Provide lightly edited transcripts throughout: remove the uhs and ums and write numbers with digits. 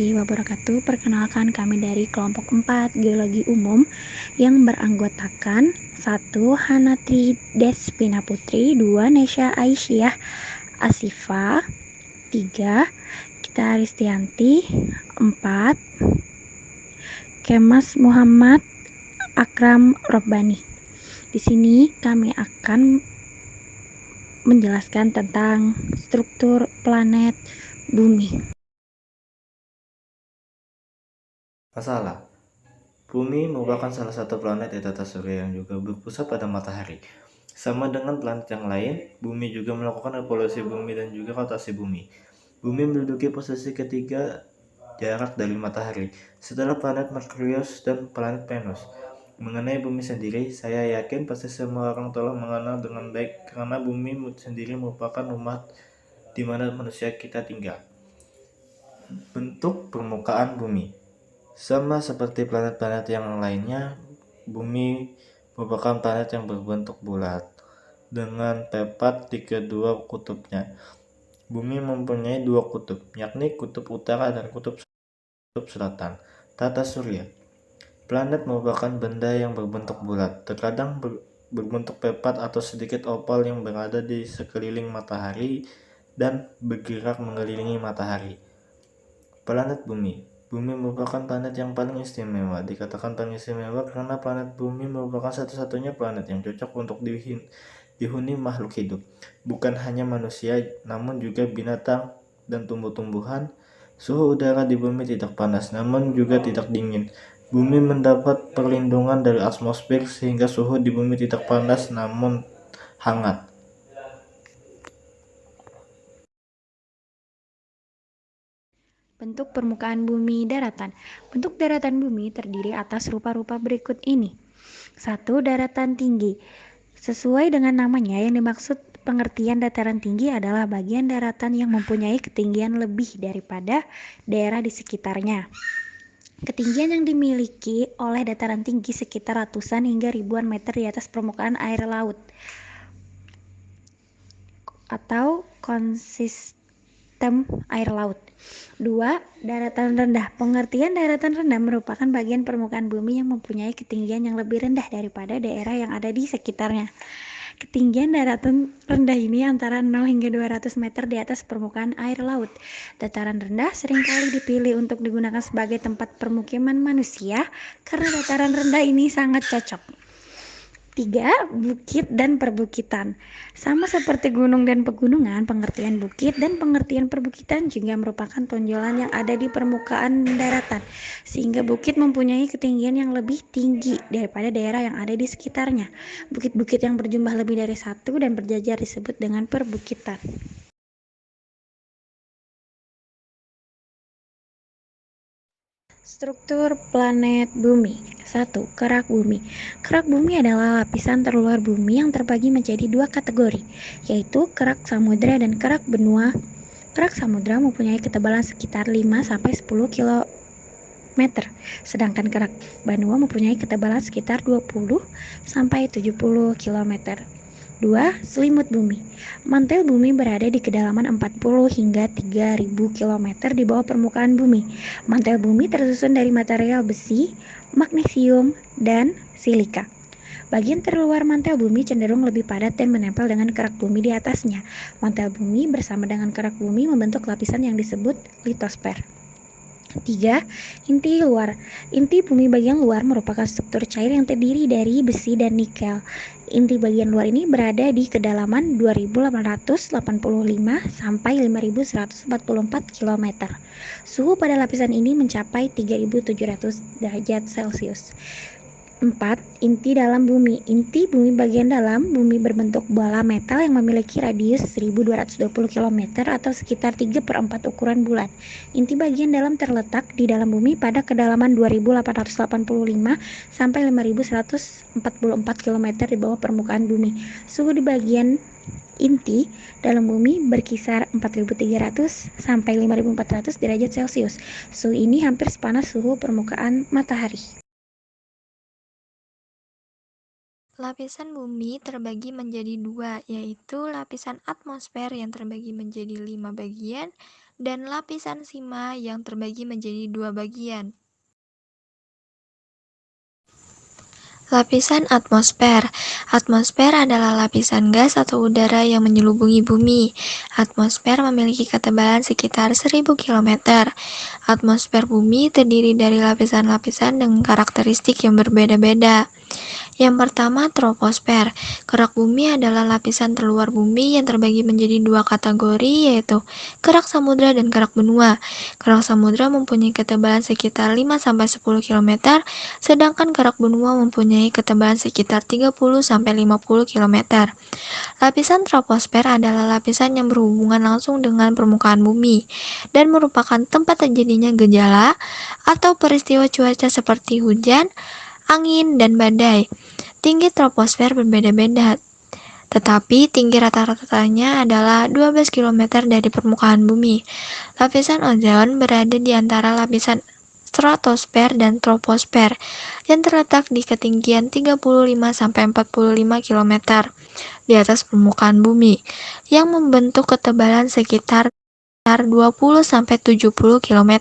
Wabarakatuh. Perkenalkan, kami dari kelompok 4 Geologi Umum yang beranggotakan 1. Hanatri Despina Putri, 2. Nesya Aisyah Asifa, 3. Gita Aristianti, 4. Kemas Muhammad Akram Robbani. Di sini kami akan menjelaskan tentang struktur planet bumi. Masalah. Bumi merupakan salah satu planet di tata surya yang juga berpusat pada matahari. Sama dengan planet yang lain, bumi juga melakukan revolusi bumi dan juga rotasi bumi. Bumi menduduki posisi ketiga jarak dari matahari, setelah planet Merkurius dan planet Venus. Mengenai bumi sendiri, saya yakin pasti semua orang telah mengenal dengan baik karena bumi sendiri merupakan rumah di mana manusia kita tinggal. Bentuk permukaan bumi. Sama seperti planet-planet yang lainnya, bumi merupakan planet yang berbentuk bulat dengan tepat di kedua kutubnya. Bumi mempunyai dua kutub, yakni kutub utara dan kutub selatan. Tata surya. Planet merupakan benda yang berbentuk bulat, terkadang berbentuk pepat atau sedikit oval yang berada di sekeliling matahari dan bergerak mengelilingi matahari. Planet Bumi. Bumi merupakan planet yang paling istimewa. Dikatakan paling istimewa karena planet Bumi merupakan satu-satunya planet yang cocok untuk dihuni makhluk hidup. Bukan hanya manusia, namun juga binatang dan tumbuh-tumbuhan. Suhu udara di bumi tidak panas, namun juga tidak dingin. Bumi mendapat perlindungan dari atmosfer sehingga suhu di bumi tidak panas namun hangat. Bentuk permukaan bumi daratan. Bentuk daratan bumi terdiri atas rupa-rupa berikut ini. 1. Daratan tinggi. Sesuai dengan namanya, yang dimaksud pengertian dataran tinggi adalah bagian daratan yang mempunyai ketinggian lebih daripada daerah di sekitarnya. Ketinggian yang dimiliki oleh dataran tinggi sekitar ratusan hingga ribuan meter di atas permukaan air laut atau konsistem air laut. 2. Daratan rendah. Pengertian daratan rendah merupakan bagian permukaan bumi yang mempunyai ketinggian yang lebih rendah daripada daerah yang ada di sekitarnya. Ketinggian daratan rendah ini antara 0 hingga 200 meter di atas permukaan air laut. Dataran rendah seringkali dipilih untuk digunakan sebagai tempat permukiman manusia karena dataran rendah ini sangat cocok. 3. Bukit dan perbukitan. Sama seperti gunung dan pegunungan, pengertian bukit dan pengertian perbukitan juga merupakan tonjolan yang ada di permukaan daratan, sehingga bukit mempunyai ketinggian yang lebih tinggi daripada daerah yang ada di sekitarnya. Bukit-bukit yang berjumlah lebih dari satu dan berjajar disebut dengan perbukitan. Struktur planet bumi. 1. Kerak bumi. Kerak bumi adalah lapisan terluar bumi yang terbagi menjadi dua kategori, yaitu kerak samudra dan kerak benua. Kerak samudra mempunyai ketebalan sekitar 5-10 km, sedangkan kerak benua mempunyai ketebalan sekitar 20-70 km. 2. Selimut bumi. Mantel bumi berada di kedalaman 40 hingga 3000 km di bawah permukaan bumi. Mantel bumi tersusun dari material besi, magnesium, dan silika. Bagian terluar mantel bumi cenderung lebih padat dan menempel dengan kerak bumi di atasnya. Mantel bumi bersama dengan kerak bumi membentuk lapisan yang disebut litosfer. 3. Inti luar. Inti bumi bagian luar merupakan struktur cair yang terdiri dari besi dan nikel. Inti bagian luar ini berada di kedalaman 2885 sampai 5144 km. Suhu pada lapisan ini mencapai 3700 derajat Celcius. 4. Inti dalam bumi. Inti bumi bagian dalam bumi berbentuk bola metal yang memiliki radius 1220 km atau sekitar 3/4 ukuran bulan. Inti bagian dalam terletak di dalam bumi pada kedalaman 2885 sampai 5144 km di bawah permukaan bumi. Suhu di bagian inti dalam bumi berkisar 4300 sampai 5400 derajat Celcius. Suhu ini hampir sepanas suhu permukaan matahari. Lapisan bumi terbagi menjadi dua, yaitu lapisan atmosfer yang terbagi menjadi 5 bagian dan lapisan sima yang terbagi menjadi 2 bagian. Lapisan atmosfer. Atmosfer adalah lapisan gas atau udara yang menyelubungi bumi. Atmosfer memiliki ketebalan sekitar 1000 km. Atmosfer bumi terdiri dari lapisan-lapisan dengan karakteristik yang berbeda-beda. Yang pertama, troposfer. Kerak bumi adalah lapisan terluar bumi yang terbagi menjadi dua kategori, yaitu kerak samudra dan kerak benua. Kerak samudra mempunyai ketebalan sekitar 5-10 km, sedangkan kerak benua mempunyai ketebalan sekitar 30-50 km. Lapisan troposfer adalah lapisan yang berhubungan langsung dengan permukaan bumi dan merupakan tempat terjadinya gejala atau peristiwa cuaca seperti hujan, angin, dan badai. Tinggi troposfer berbeda-beda, tetapi tinggi rata-ratanya adalah 12 km dari permukaan bumi. Lapisan ozon berada di antara lapisan stratosfer dan troposfer yang terletak di ketinggian 35-45 km di atas permukaan bumi, yang membentuk ketebalan sekitar 20-70 km.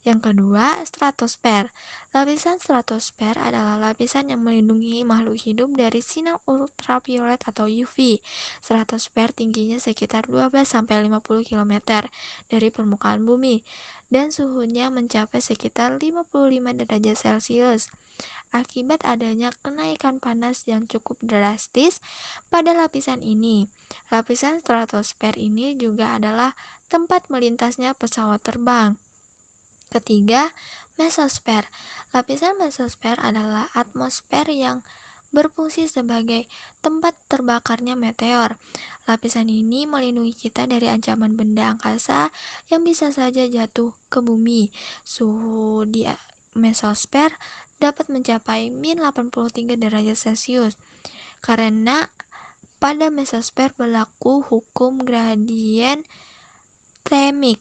Yang kedua, stratosfer. Lapisan stratosfer adalah lapisan yang melindungi makhluk hidup dari sinar ultraviolet atau UV. Stratosfer tingginya sekitar 12-50 km dari permukaan bumi dan suhunya mencapai sekitar 55 derajat Celcius. Akibat adanya kenaikan panas yang cukup drastis pada lapisan ini. Lapisan stratosfer ini juga adalah tempat melintasnya pesawat terbang. Ketiga, mesosfer. Lapisan mesosfer adalah atmosfer yang berfungsi sebagai tempat terbakarnya meteor. Lapisan ini melindungi kita dari ancaman benda angkasa yang bisa saja jatuh ke bumi. Suhu di mesosfer dapat mencapai min 83 derajat Celcius. Karena pada mesosfer berlaku hukum gradien termik.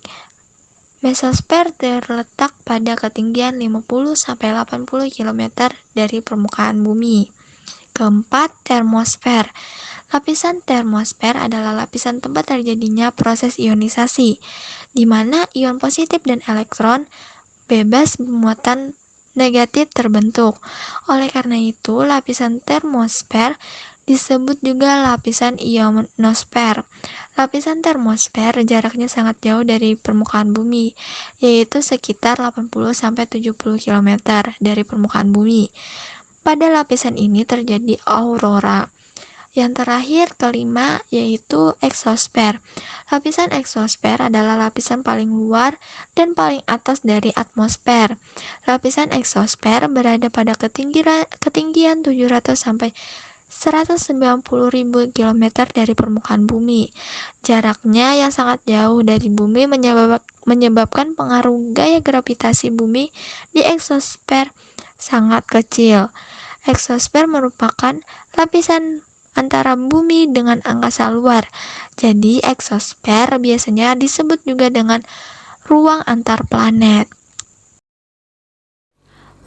Mesosfer terletak pada ketinggian 50-80 km dari permukaan bumi. Keempat, termosfer. Lapisan termosfer adalah lapisan tempat terjadinya proses ionisasi, di mana ion positif dan elektron bebas bermuatan negatif terbentuk. Oleh karena itu, lapisan termosfer disebut juga lapisan ionosfer. Lapisan termosfer jaraknya sangat jauh dari permukaan bumi, yaitu sekitar 80-70 km dari permukaan bumi. Pada lapisan ini terjadi aurora. Yang terakhir, kelima, yaitu eksosfer. Lapisan eksosfer adalah lapisan paling luar dan paling atas dari atmosfer. Lapisan eksosfer berada pada ketinggian 700-190.000 km dari permukaan bumi. Jaraknya yang sangat jauh dari bumi menyebabkan pengaruh gaya gravitasi bumi di eksosfer sangat kecil. Eksosfer merupakan lapisan antara bumi dengan angkasa luar. Jadi eksosfer biasanya disebut juga dengan ruang antar planet.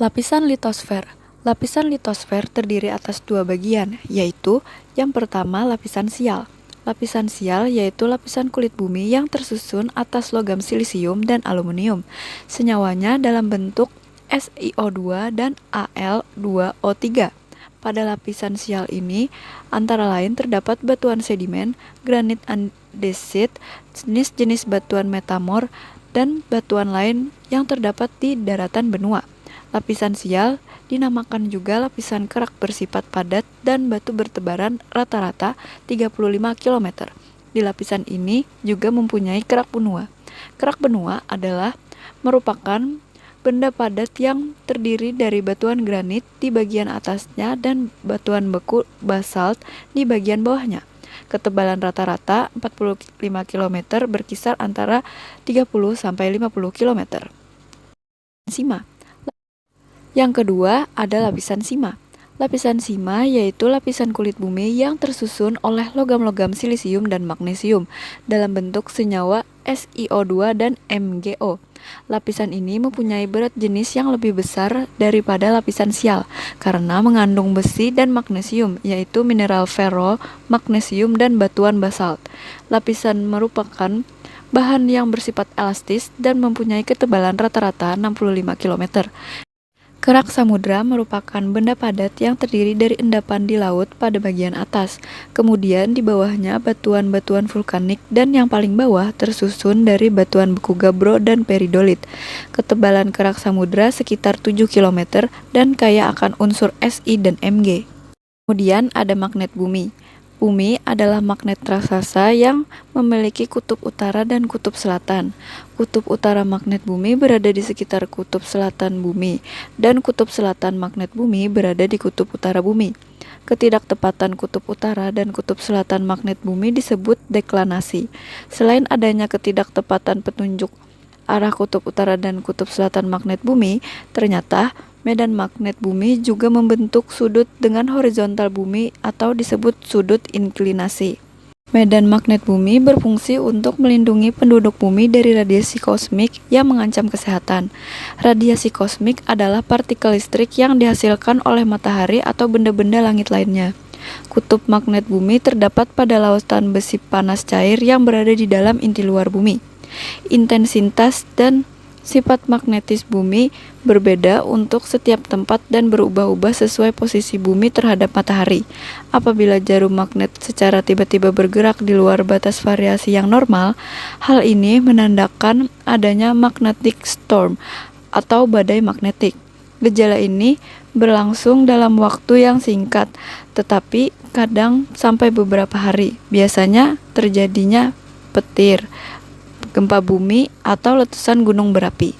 Lapisan litosfer. Lapisan litosfer terdiri atas dua bagian, yaitu yang pertama lapisan sial. Lapisan sial yaitu lapisan kulit bumi yang tersusun atas logam silisium dan aluminium. Senyawanya dalam bentuk SiO2 dan Al2O3. Pada lapisan sial ini, antara lain terdapat batuan sedimen, granit andesit, jenis-jenis batuan metamor, dan batuan lain yang terdapat di daratan benua. Lapisan sial dinamakan juga lapisan kerak bersifat padat dan batu bertebaran rata-rata 35 km. Di lapisan ini juga mempunyai kerak benua. Kerak benua adalah merupakan benda padat yang terdiri dari batuan granit di bagian atasnya dan batuan beku basalt di bagian bawahnya. Ketebalan rata-rata 45 km berkisar antara 30-50 km. Sima. Yang kedua ada lapisan sima. Lapisan sima yaitu lapisan kulit bumi yang tersusun oleh logam-logam silisium dan magnesium dalam bentuk senyawa SiO2 dan MgO. Lapisan ini mempunyai berat jenis yang lebih besar daripada lapisan sial karena mengandung besi dan magnesium, yaitu mineral ferro, magnesium, dan batuan basalt. Lapisan merupakan bahan yang bersifat elastis dan mempunyai ketebalan rata-rata 65 km. Kerak samudra merupakan benda padat yang terdiri dari endapan di laut pada bagian atas. Kemudian di bawahnya batuan-batuan vulkanik dan yang paling bawah tersusun dari batuan beku gabbro dan peridolit. Ketebalan kerak samudra sekitar 7 km dan kaya akan unsur Si dan Mg. Kemudian ada magnet bumi. Bumi adalah magnet raksasa yang memiliki kutub utara dan kutub selatan. Kutub utara magnet bumi berada di sekitar kutub selatan bumi, dan kutub selatan magnet bumi berada di kutub utara bumi. Ketidaktepatan kutub utara dan kutub selatan magnet bumi disebut deklinasi. Selain adanya ketidaktepatan petunjuk arah kutub utara dan kutub selatan magnet bumi, ternyata medan magnet bumi juga membentuk sudut dengan horizontal bumi atau disebut sudut inklinasi. Medan magnet bumi berfungsi untuk melindungi penduduk bumi dari radiasi kosmik yang mengancam kesehatan. Radiasi kosmik adalah partikel listrik yang dihasilkan oleh matahari atau benda-benda langit lainnya. Kutub magnet bumi terdapat pada lautan besi panas cair yang berada di dalam inti luar bumi. Intensitas dan sifat magnetis bumi berbeda untuk setiap tempat dan berubah-ubah sesuai posisi bumi terhadap matahari. Apabila jarum magnet secara tiba-tiba bergerak di luar batas variasi yang normal, hal ini menandakan adanya magnetic storm atau badai magnetik. Gejala ini berlangsung dalam waktu yang singkat, tetapi kadang sampai beberapa hari. Biasanya terjadinya petir, gempa bumi, atau letusan gunung berapi.